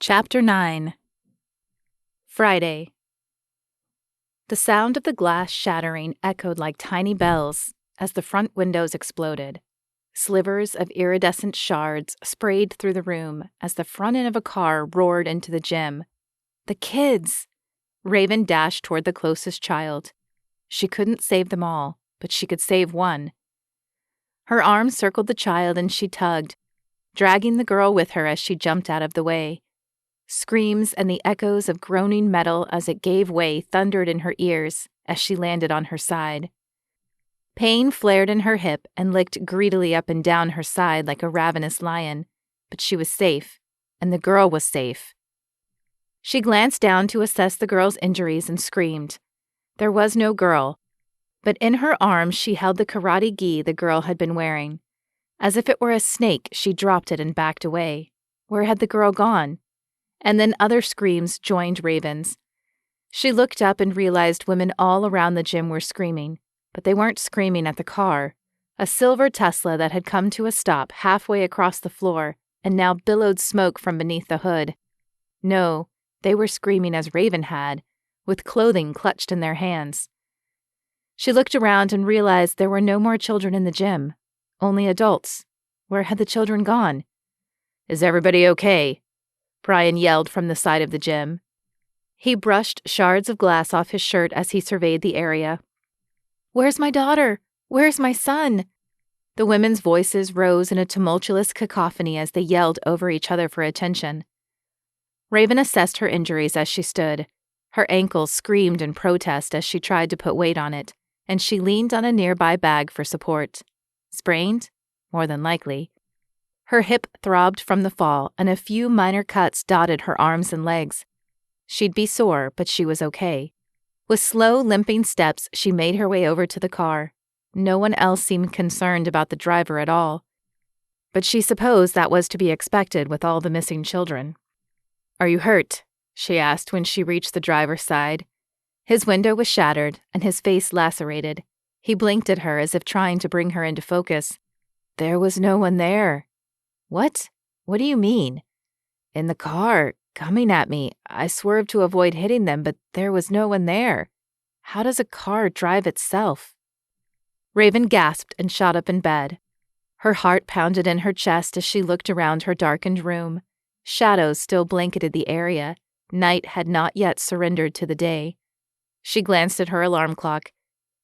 Chapter 9. Friday. The sound of the glass shattering echoed like tiny bells as the front windows exploded. Slivers of iridescent shards sprayed through the room as the front end of a car roared into the gym. The kids! Raven dashed toward the closest child. She couldn't save them all, but she could save one. Her arms circled the child and she tugged, dragging the girl with her as she jumped out of the way. Screams and the echoes of groaning metal as it gave way thundered in her ears as she landed on her side. Pain flared in her hip and licked greedily up and down her side like a ravenous lion, but she was safe, and the girl was safe. She glanced down to assess the girl's injuries and screamed. There was no girl, but in her arms she held the karate gi the girl had been wearing. As if it were a snake, she dropped it and backed away. Where had the girl gone? And then other screams joined Raven's. She looked up and realized women all around the gym were screaming, but they weren't screaming at the car, a silver Tesla that had come to a stop halfway across the floor and now billowed smoke from beneath the hood. No, they were screaming as Raven had, with clothing clutched in their hands. She looked around and realized there were no more children in the gym, only adults. Where had the children gone? "Is everybody okay?" Brian yelled from the side of the gym. He brushed shards of glass off his shirt as he surveyed the area. "Where's my daughter? Where's my son?" The women's voices rose in a tumultuous cacophony as they yelled over each other for attention. Raven assessed her injuries as she stood. Her ankle screamed in protest as she tried to put weight on it, and she leaned on a nearby bag for support. Sprained? More than likely. Her hip throbbed from the fall, and a few minor cuts dotted her arms and legs. She'd be sore, but she was okay. With slow, limping steps, she made her way over to the car. No one else seemed concerned about the driver at all. But she supposed that was to be expected with all the missing children. "Are you hurt?" she asked when she reached the driver's side. His window was shattered, and his face lacerated. He blinked at her as if trying to bring her into focus. "There was no one there." "What? What do you mean?" "In the car, coming at me. I swerved to avoid hitting them, but there was no one there. How does a car drive itself?" Raven gasped and shot up in bed. Her heart pounded in her chest as she looked around her darkened room. Shadows still blanketed the area. Night had not yet surrendered to the day. She glanced at her alarm clock.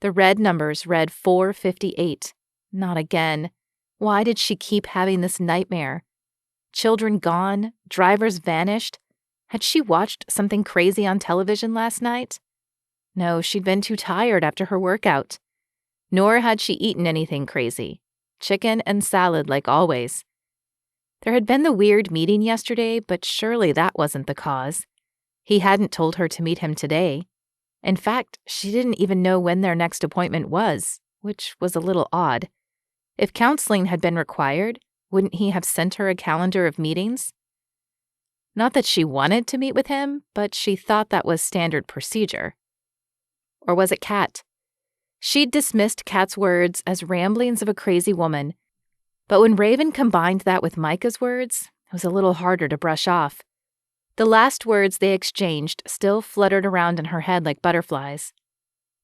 The red numbers read 4:58. Not again. Why did she keep having this nightmare? Children gone, drivers vanished. Had she watched something crazy on television last night? No, she'd been too tired after her workout. Nor had she eaten anything crazy. Chicken and salad like always. There had been the weird meeting yesterday, but surely that wasn't the cause. He hadn't told her to meet him today. In fact, she didn't even know when their next appointment was, which was a little odd. If counseling had been required, wouldn't he have sent her a calendar of meetings? Not that she wanted to meet with him, but she thought that was standard procedure. Or was it Kat? She'd dismissed Kat's words as ramblings of a crazy woman, but when Raven combined that with Micah's words, it was a little harder to brush off. The last words they exchanged still fluttered around in her head like butterflies.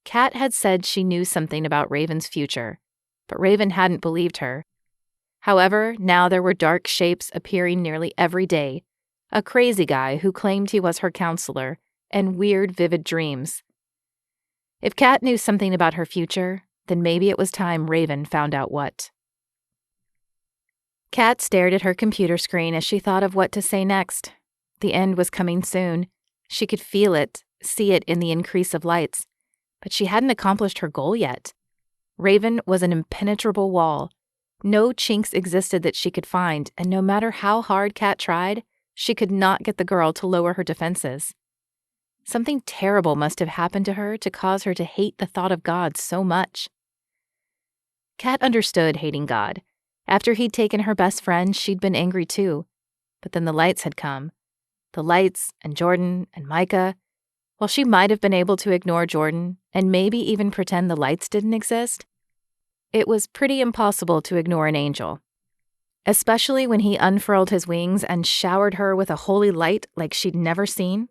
Kat had said she knew something about Raven's future, but Raven hadn't believed her. However, now there were dark shapes appearing nearly every day, a crazy guy who claimed he was her counselor, and weird, vivid dreams. If Kat knew something about her future, then maybe it was time Raven found out what. Kat stared at her computer screen as she thought of what to say next. The end was coming soon. She could feel it, see it in the increase of lights, but she hadn't accomplished her goal yet. Raven was an impenetrable wall. No chinks existed that she could find, and no matter how hard Kat tried, she could not get the girl to lower her defenses. Something terrible must have happened to her to cause her to hate the thought of God so much. Kat understood hating God. After he'd taken her best friend, she'd been angry too. But then the lights had come. The lights and Jordan and Micah. While she might have been able to ignore Jordan and maybe even pretend the lights didn't exist, it was pretty impossible to ignore an angel. especially when he unfurled his wings and showered her with a holy light like she'd never seen.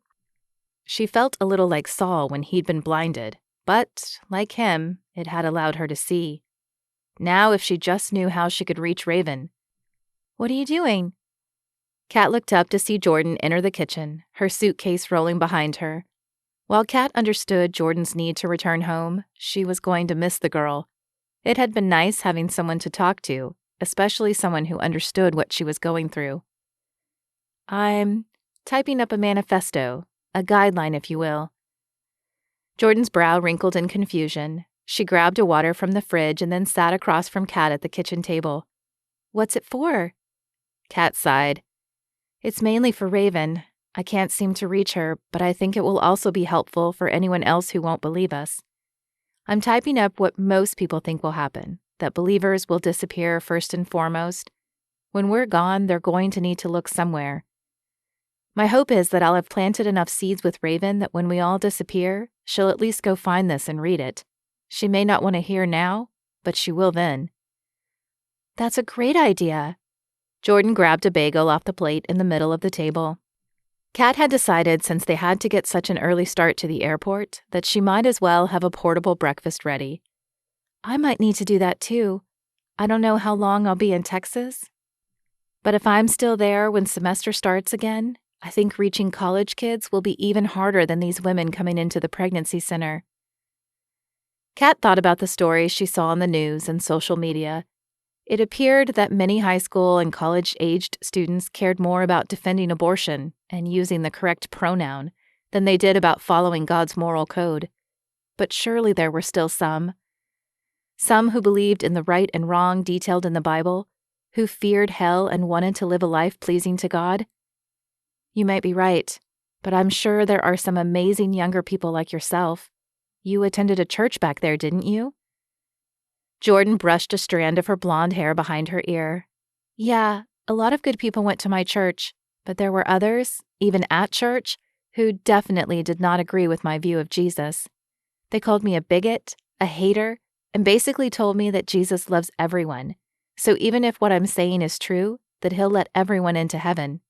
She felt a little like Saul when he'd been blinded, but, like him, it had allowed her to see. Now if she just knew how she could reach Raven. "What are you doing?" Kat looked up to see Jordan enter the kitchen, her suitcase rolling behind her. While Kat understood Jordan's need to return home, she was going to miss the girl. It had been nice having someone to talk to, especially someone who understood what she was going through. "I'm typing up a manifesto, a guideline, if you will." Jordan's brow wrinkled in confusion. She grabbed a water from the fridge and then sat across from Kat at the kitchen table. "What's it for?" Kat sighed. "It's mainly for Raven. I can't seem to reach her, but I think it will also be helpful for anyone else who won't believe us. I'm typing up what most people think will happen, that believers will disappear first and foremost. When we're gone, they're going to need to look somewhere. My hope is that I'll have planted enough seeds with Raven that when we all disappear, she'll at least go find this and read it. She may not want to hear now, but she will then." "That's a great idea." Jordan grabbed a bagel off the plate in the middle of the table. Kat had decided, since they had to get such an early start to the airport, that she might as well have a portable breakfast ready. "I might need to do that too. I don't know how long I'll be in Texas. But if I'm still there when semester starts again, I think reaching college kids will be even harder than these women coming into the pregnancy center." Kat thought about the stories she saw on the news and social media. It appeared that many high school and college-aged students cared more about defending abortion and using the correct pronoun than they did about following God's moral code. But surely there were still some who believed in the right and wrong detailed in the Bible, who feared hell and wanted to live a life pleasing to God. You might be right, but I'm sure there are some amazing younger people like yourself. You attended a church back there, didn't you? Jordan brushed a strand of her blonde hair behind her ear. "Yeah, a lot of good people went to my church, but there were others, even at church, who definitely did not agree with my view of Jesus. They called me a bigot, a hater, and basically told me that Jesus loves everyone. So even if what I'm saying is true, that he'll let everyone into heaven."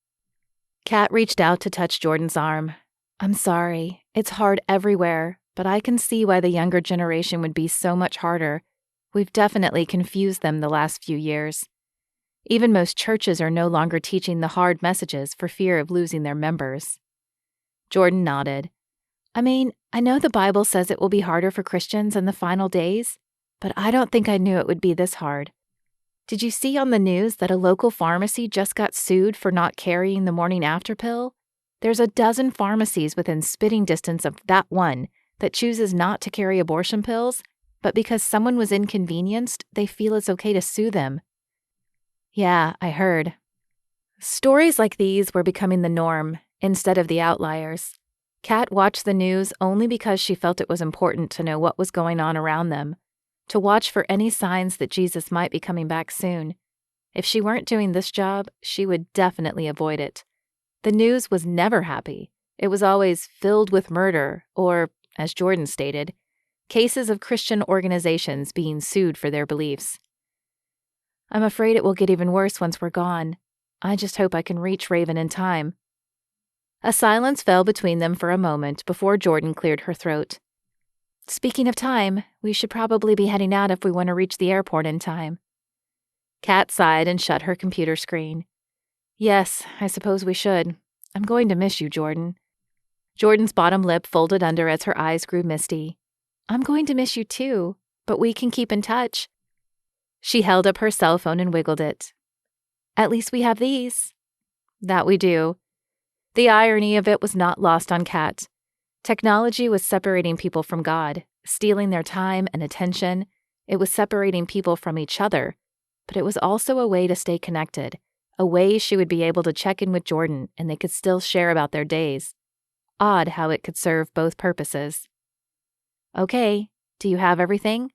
Kat reached out to touch Jordan's arm. "I'm sorry. It's hard everywhere, but I can see why the younger generation would be so much harder. We've definitely confused them the last few years. Even most churches are no longer teaching the hard messages for fear of losing their members." Jordan nodded. "I mean, I know the Bible says it will be harder for Christians in the final days, but I don't think I knew it would be this hard. Did you see on the news that a local pharmacy just got sued for not carrying the morning after pill? There's a dozen pharmacies within spitting distance of that one that chooses not to carry abortion pills, but because someone was inconvenienced, they feel it's okay to sue them." "Yeah, I heard." Stories like these were becoming the norm instead of the outliers. Kat watched the news only because she felt it was important to know what was going on around them, to watch for any signs that Jesus might be coming back soon. If she weren't doing this job, she would definitely avoid it. The news was never happy. It was always filled with murder or, as Jordan stated, cases of Christian organizations being sued for their beliefs. "I'm afraid it will get even worse once we're gone. I just hope I can reach Raven in time." A silence fell between them for a moment before Jordan cleared her throat. "Speaking of time, we should probably be heading out if we want to reach the airport in time." Kat sighed and shut her computer screen. "Yes, I suppose we should. I'm going to miss you, Jordan." Jordan's bottom lip folded under as her eyes grew misty. "I'm going to miss you too, but we can keep in touch." She held up her cell phone and wiggled it. "At least we have these." "That we do." The irony of it was not lost on Kat. Technology was separating people from God, stealing their time and attention. It was separating people from each other, but it was also a way to stay connected, a way she would be able to check in with Jordan and they could still share about their days. Odd how it could serve both purposes. "Okay, do you have everything?"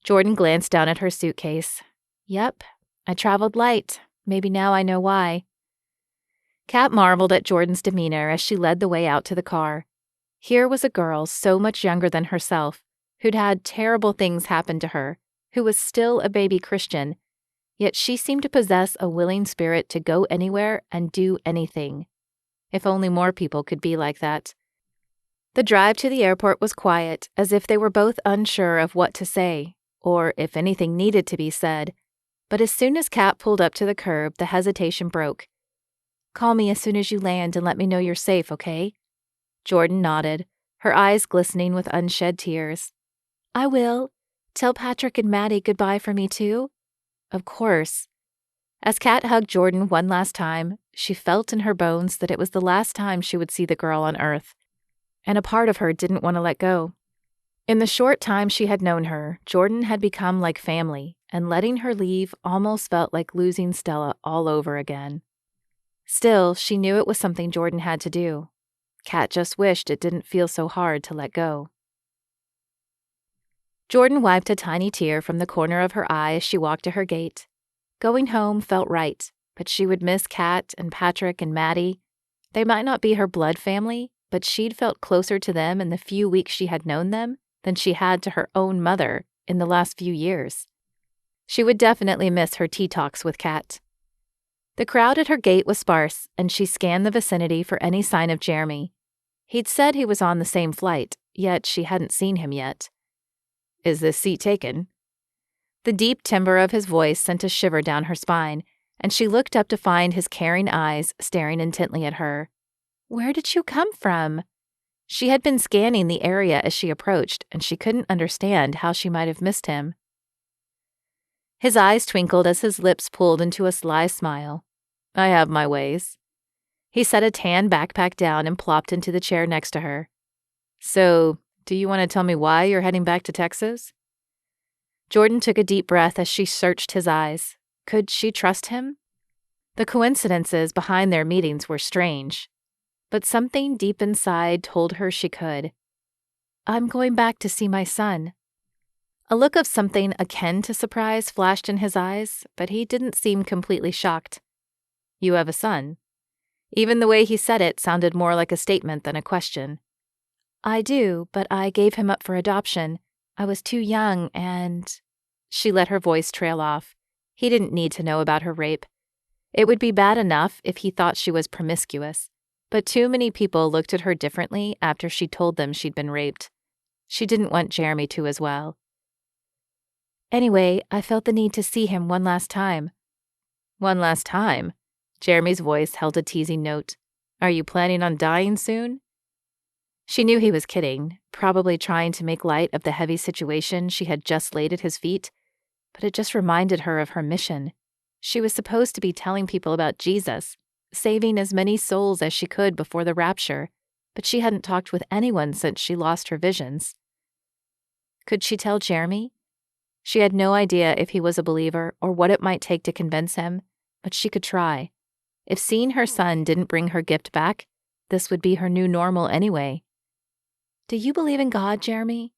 Jordan glanced down at her suitcase. "Yep, I traveled light. Maybe now I know why." Kat marveled at Jordan's demeanor as she led the way out to the car. Here was a girl so much younger than herself, who'd had terrible things happen to her, who was still a baby Christian, yet she seemed to possess a willing spirit to go anywhere and do anything. If only more people could be like that. The drive to the airport was quiet, as if they were both unsure of what to say, or if anything needed to be said. But as soon as Kat pulled up to the curb, the hesitation broke. "Call me as soon as you land and let me know you're safe, okay?" Jordan nodded, her eyes glistening with unshed tears. "I will. Tell Patrick and Maddie goodbye for me too?" "Of course." As Kat hugged Jordan one last time, she felt in her bones that it was the last time she would see the girl on Earth, and a part of her didn't want to let go. In the short time she had known her, Jordan had become like family, and letting her leave almost felt like losing Stella all over again. Still, she knew it was something Jordan had to do. Kat just wished it didn't feel so hard to let go. Jordan wiped a tiny tear from the corner of her eye as she walked to her gate. Going home felt right, but she would miss Kat and Patrick and Maddie. They might not be her blood family, but she'd felt closer to them in the few weeks she had known them than she had to her own mother in the last few years. She would definitely miss her tea talks with Kat. The crowd at her gate was sparse, and she scanned the vicinity for any sign of Jeremy. He'd said he was on the same flight, yet she hadn't seen him yet. "Is this seat taken?" The deep timbre of his voice sent a shiver down her spine, and she looked up to find his caring eyes staring intently at her. "Where did you come from?" She had been scanning the area as she approached, and she couldn't understand how she might have missed him. His eyes twinkled as his lips pulled into a sly smile. "I have my ways." He set a tan backpack down and plopped into the chair next to her. "So, do you want to tell me why you're heading back to Texas?" Jordan took a deep breath as she searched his eyes. Could she trust him? The coincidences behind their meetings were strange, but something deep inside told her she could. "I'm going back to see my son." A look of something akin to surprise flashed in his eyes, but he didn't seem completely shocked. "You have a son?" Even the way he said it sounded more like a statement than a question. "I do, but I gave him up for adoption. I was too young and—" She let her voice trail off. He didn't need to know about her rape. It would be bad enough if he thought she was promiscuous, but too many people looked at her differently after she told them she'd been raped. She didn't want Jeremy to as well. "Anyway, I felt the need to see him one last time." "One last time?" Jeremy's voice held a teasing note. "Are you planning on dying soon?" She knew he was kidding, probably trying to make light of the heavy situation she had just laid at his feet, but it just reminded her of her mission. She was supposed to be telling people about Jesus, saving as many souls as she could before the rapture, but she hadn't talked with anyone since she lost her visions. Could she tell Jeremy? She had no idea if he was a believer or what it might take to convince him, but she could try. If seeing her son didn't bring her gift back, this would be her new normal anyway. "Do you believe in God, Jeremy?"